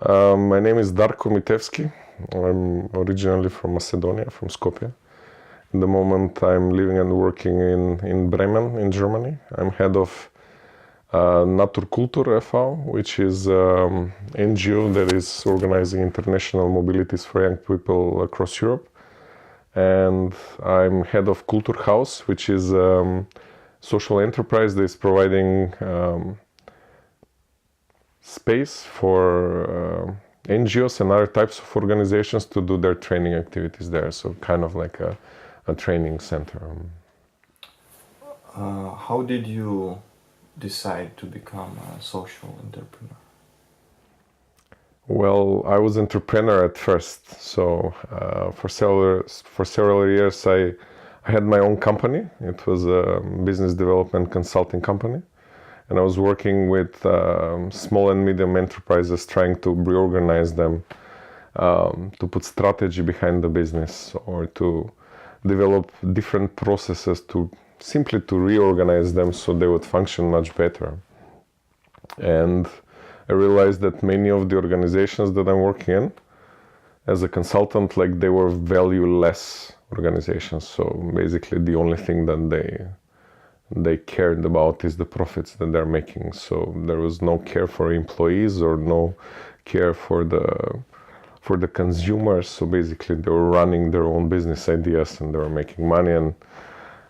My name is Darko Mitevski. I'm originally from Macedonia, from Skopje. At the moment, I'm living and working in Bremen, in Germany. I'm head of NaturKultur e.V., which is NGO that is organizing international mobilities for young people across Europe. And I'm head of Kulturhaus, which is social enterprise that is providing space for NGOs and other types of organizations to do their training activities there. So kind of like a training center. How did you decide to become a social entrepreneur? Well, I was entrepreneur at first. So for several years, I had my own company. It was a business development consulting company. And I was working with small and medium enterprises, trying to reorganize them, to put strategy behind the business, or to develop different processes to simply to reorganize them so they would function much better. And I realized that many of the organizations that I'm working in as a consultant, like they were value-less organizations. So basically the only thing that they cared about is the profits that they're making. So there was no care for employees or no care for the consumers. So basically they were running their own business ideas and they were making money, and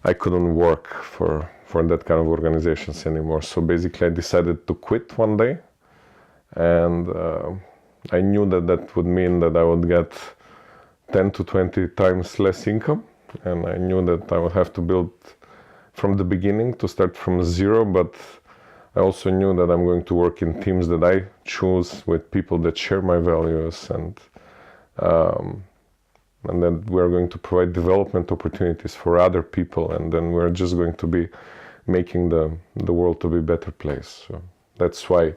I couldn't work for that kind of organizations anymore. So basically I decided to quit one day, and I knew that that would mean that I would get 10 to 20 times less income, and I knew that I would have to build from the beginning, to start from zero. But I also knew that I'm going to work in teams that I choose, with people that share my values, and then we're going to provide development opportunities for other people, and then we're just going to be making the world to be a better place. So that's why I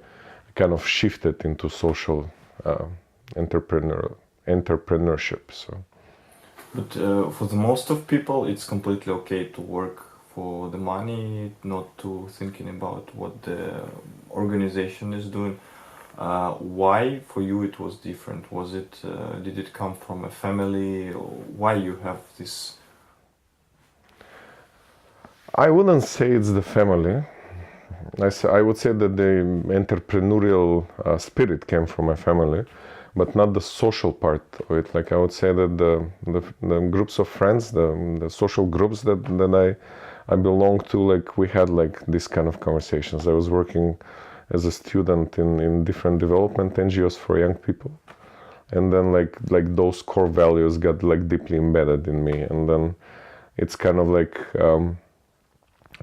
kind of shifted into social entrepreneurship. So. But for the most of people, it's completely okay to work for the money, not to thinking about what the organization is doing. Why for you it was different? Was it did it come from a family, or why you have this? I wouldn't say it's the family. I would say that the entrepreneurial spirit came from my family, but not the social part of it. Like I would say that the groups of friends, the social groups that I belong to, like we had like this kind of conversations. I was working as a student in different development NGOs for young people, and then like those core values got like deeply embedded in me, and then it's kind of like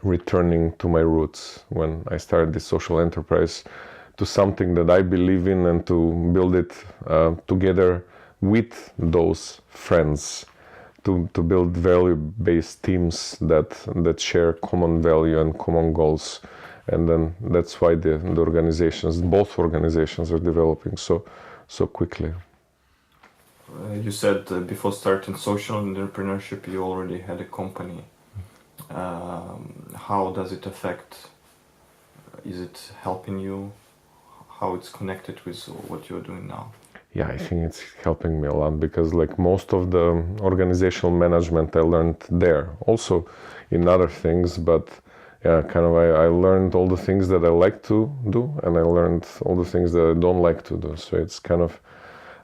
returning to my roots when I started this social enterprise, to something that I believe in, and to build it together with those friends, to build value-based teams that share common value and common goals. And then that's why both organizations are developing so quickly. You said before starting social entrepreneurship, you already had a company. How does it affect? Is it helping you? How it's connected with what you're doing now? Yeah, I think it's helping me a lot, because like most of the organizational management I learned there, also in other things, but yeah, kind of I learned all the things that I like to do, and I learned all the things that I don't like to do. So it's kind of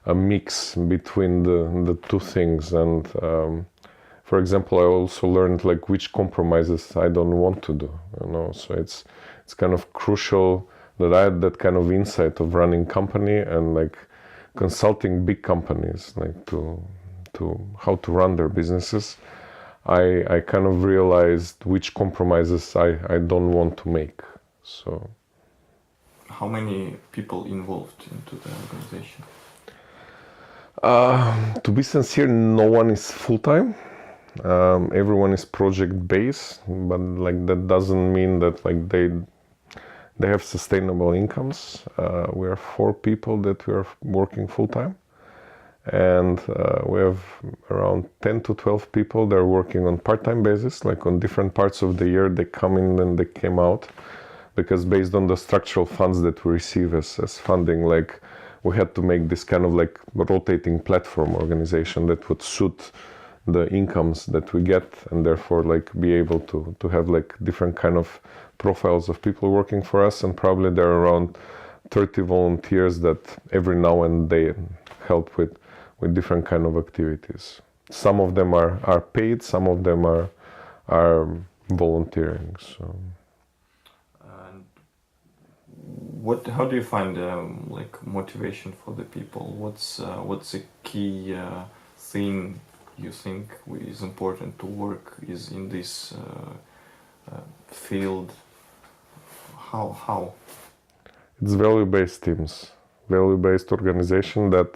a mix between the two things. And for example, I also learned like which compromises I don't want to do, so it's kind of crucial that I had that kind of insight of running company and like consulting big companies, like to how to run their businesses. I kind of realized which compromises I don't want to make. So how many people involved into the organization? To be sincere, no one is full-time. Everyone is project-based, but like that doesn't mean that like they have sustainable incomes. We are 4 people that we are working full-time, and we have around 10 to 12 people that are working on part-time basis, like on different parts of the year. They come in and they came out, because based on the structural funds that we receive as funding, like we had to make this kind of like rotating platform organization that would suit the incomes that we get, and therefore like be able to have like different kind of profiles of people working for us. And probably there are around 30 volunteers that every now and then help with different kind of activities. Some of them are paid, some of them are volunteering. So. And how do you find like motivation for the people? What's a key thing you think is important to work is in this field? How? It's value-based teams, value-based organization that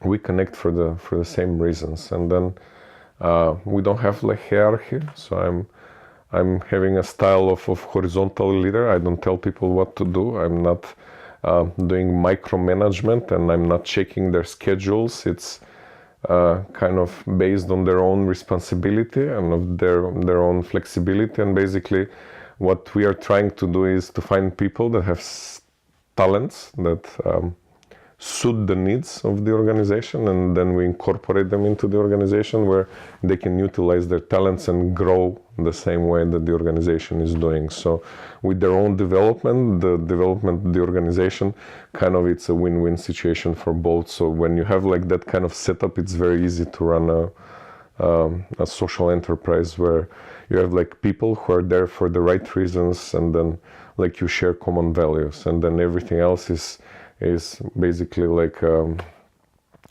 we connect for the same reasons, and then we don't have like hierarchy. So I'm having a style of horizontal leader. I don't tell people what to do. I'm not doing micromanagement, and I'm not checking their schedules. It's kind of based on their own responsibility and of their own flexibility. And basically what we are trying to do is to find people that have talents that suit the needs of the organization, and then we incorporate them into the organization where they can utilize their talents and grow the same way that the organization is doing. So with their own development, the development of the organization, kind of it's a win-win situation for both. So when you have like that kind of setup, it's very easy to run a social enterprise where you have like people who are there for the right reasons, and then like you share common values, and then everything else is basically like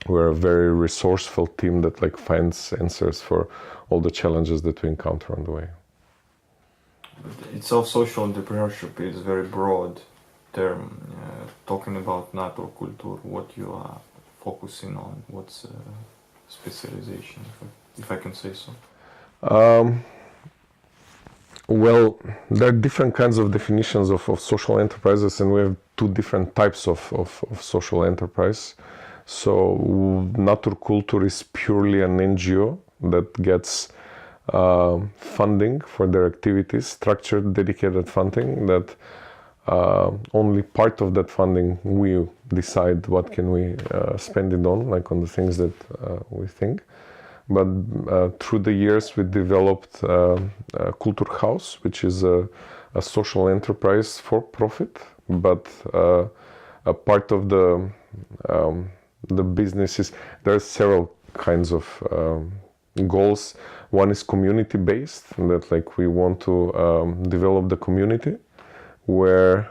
we're a very resourceful team that like finds answers for all the challenges that we encounter on the way. Itself, social entrepreneurship is a very broad term. Talking about NaturKultur, what you are focusing on, what's specialization, if I can say so? Well, there are different kinds of definitions of social enterprises, and we have two different types of social enterprise. So NaturKultur is purely an NGO that gets funding for their activities, structured, dedicated funding, that only part of that funding we decide what can we spend it on, like on the things that we think. But through the years, we developed Kultur House, which is a social enterprise for profit. But a part of the business is there are several kinds of goals. One is community based, that like we want to develop the community, where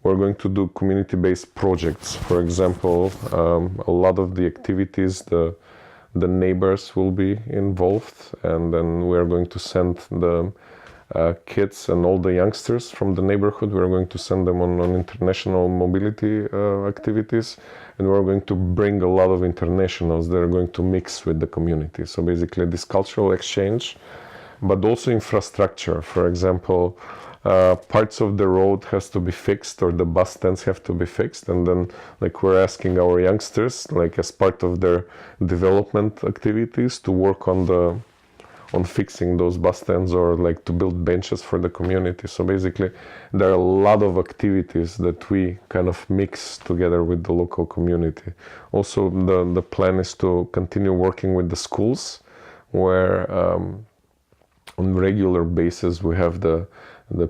we're going to do community based projects. For example, a lot of the activities, the neighbors will be involved, and then we are going to send the kids and all the youngsters from the neighborhood. We are going to send them on international mobility activities, and we're going to bring a lot of internationals that are going to mix with the community. So basically this cultural exchange, but also infrastructure. For example, parts of the road has to be fixed, or the bus stands have to be fixed, and then like we're asking our youngsters, like as part of their development activities, to work on fixing those bus stands, or like to build benches for the community. So basically there are a lot of activities that we kind of mix together with the local community. Also the plan is to continue working with the schools, where on regular basis we have the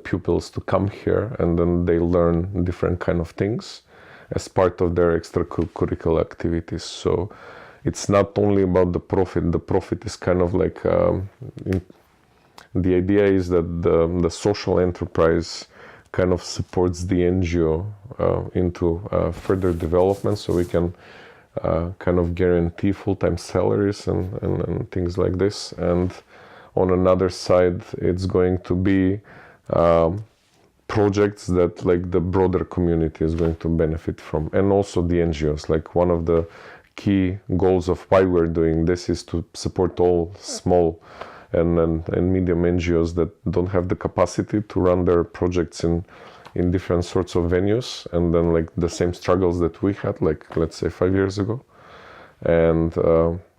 pupils to come here, and then they learn different kind of things as part of their extracurricular activities. So it's not only about the profit. The profit is kind of like the idea is that the social enterprise kind of supports the NGO into further development, so we can kind of guarantee full-time salaries and things like this. And on another side, it's going to be projects that like the broader community is going to benefit from, and also the NGOs. Like one of the key goals of why we're doing this is to support all small and medium NGOs that don't have the capacity to run their projects in different sorts of venues, and then like the same struggles that we had, like let's say 5 years ago. and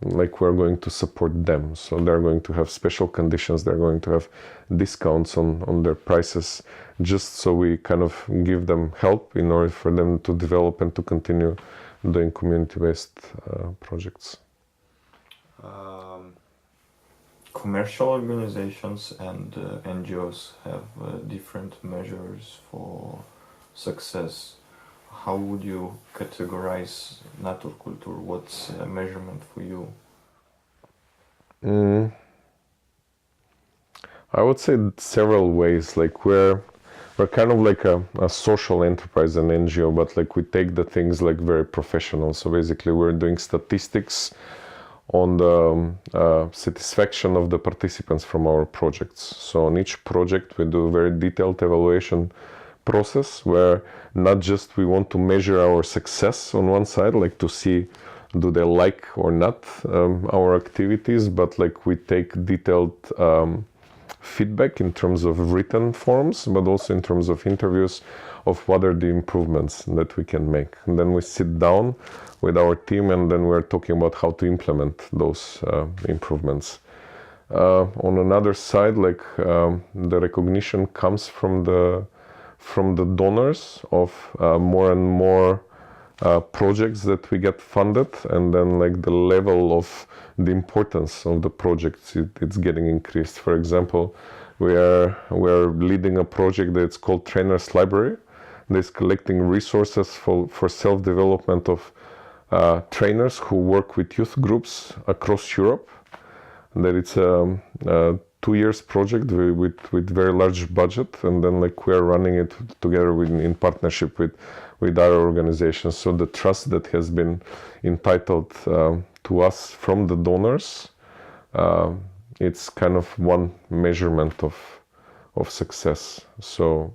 like we're going to support them. So they're going to have special conditions, they're going to have discounts on their prices, just so we kind of give them help in order for them to develop and to continue doing community-based projects. Commercial organizations and NGOs have different measures for success. How would you categorize NaturKultur? What's a measurement for you? I would say several ways. Like we're kind of like a social enterprise, an NGO, but like we take the things like very professional. So basically we're doing statistics on the satisfaction of the participants from our projects. So on each project we do a very detailed evaluation process where not just we want to measure our success on one side, like to see do they like or not our activities, but like we take detailed feedback in terms of written forms, but also in terms of interviews of what are the improvements that we can make. And then we sit down with our team and then we're talking about how to implement those improvements. On another side, like the recognition comes from the donors of more and more projects that we get funded, and then like the level of the importance of the projects, it's getting increased. For example, we are leading a project that's called Trainers Library. That's collecting resources for self-development of trainers who work with youth groups across Europe. That it's a 2 years project with very large budget, and then like we are running it together in partnership with other organizations. So the trust that has been entitled to us from the donors, it's kind of one measurement of success. So.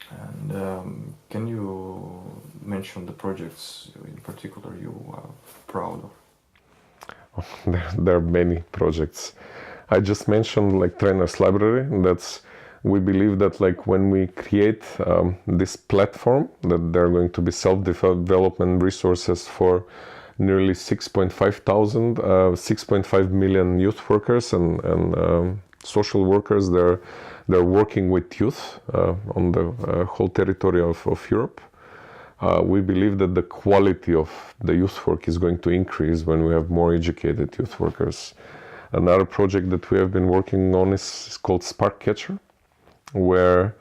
And can you mention the projects in particular you are proud of? There are many projects. I just mentioned like Trainers Library. We believe that like when we create this platform, that there are going to be self-development resources for nearly 6.5 million youth workers and social workers. They're working with youth on the whole territory of Europe. We believe that the quality of the youth work is going to increase when we have more educated youth workers. Another project that we have been working on is called Spark Catcher, where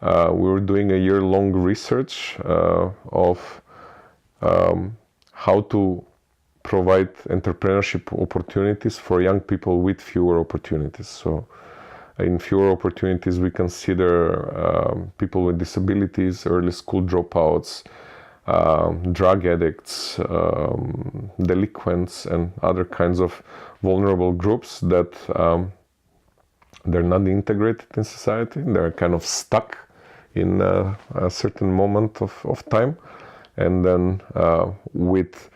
we were doing a year-long research of how to provide entrepreneurship opportunities for young people with fewer opportunities. So in fewer opportunities, we consider people with disabilities, early school dropouts, drug addicts, delinquents, and other kinds of vulnerable groups that they're not integrated in society. They're kind of stuck in a certain moment of time. And then with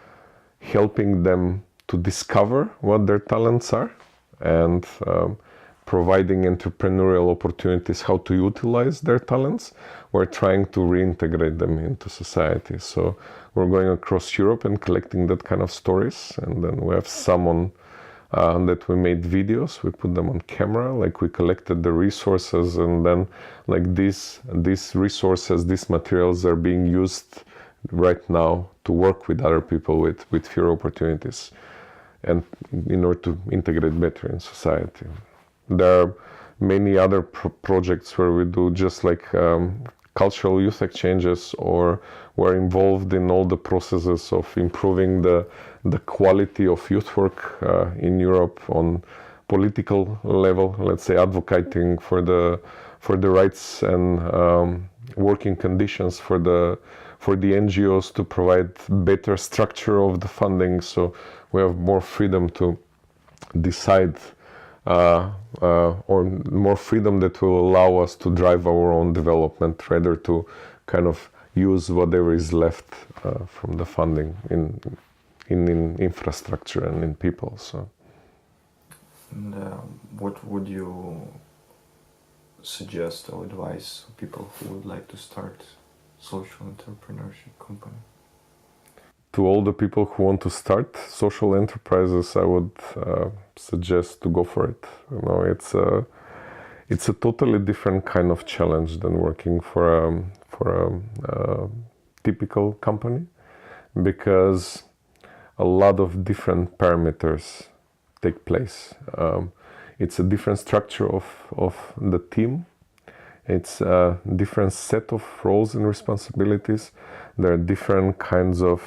helping them to discover what their talents are and providing entrepreneurial opportunities how to utilize their talents, we're trying to reintegrate them into society. So we're going across Europe and collecting that kind of stories, and then we have some that we made videos, we put them on camera, like we collected the resources, and then like these resources, these materials are being used right now to work with other people with fewer opportunities and in order to integrate better in society. There are many other projects where we do just like cultural youth exchanges, or we're involved in all the processes of improving the quality of youth work in Europe on political level, let's say advocating for the rights and working conditions for the NGOs to provide better structure of the funding, so we have more freedom to decide or more freedom that will allow us to drive our own development rather to kind of use whatever is left from the funding in infrastructure and in people. So. And what would you suggest or advise people who would like to start social entrepreneurship company? to all the people who want to start social enterprises, I would suggest to go for it. You know, it's a totally different kind of challenge than working for a typical company, because a lot of different parameters take place. It's a different structure of the team. It's a different set of roles and responsibilities. There are different kinds of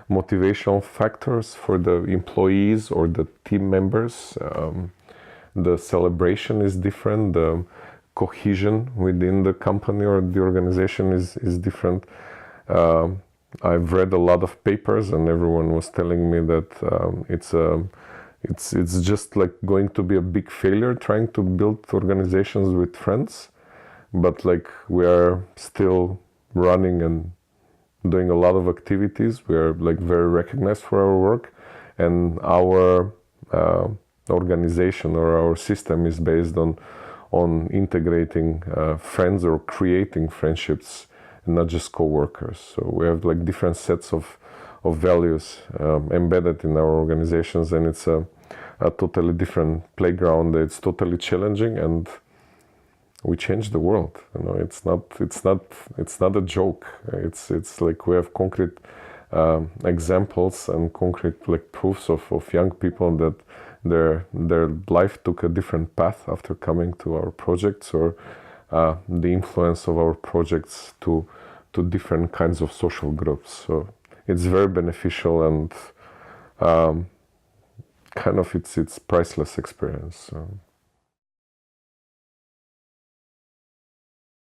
motivational factors for the employees or the team members. The celebration is different. The cohesion within the company or the organization is different. I've read a lot of papers, and everyone was telling me that it's just like going to be a big failure trying to build organizations with friends, but like we are still running and doing a lot of activities. We are like very recognized for our work, and our organization or our system is based on integrating friends or creating friendships, and not just co-workers. So we have like different sets of values embedded in our organizations, and it's a totally different playground. It's totally challenging, and we change the world. You know, it's not a joke. It's like we have concrete examples and concrete like proofs of young people that their life took a different path after coming to our projects, or the influence of our projects to different kinds of social groups. So it's very beneficial, and kind of it's priceless experience. So.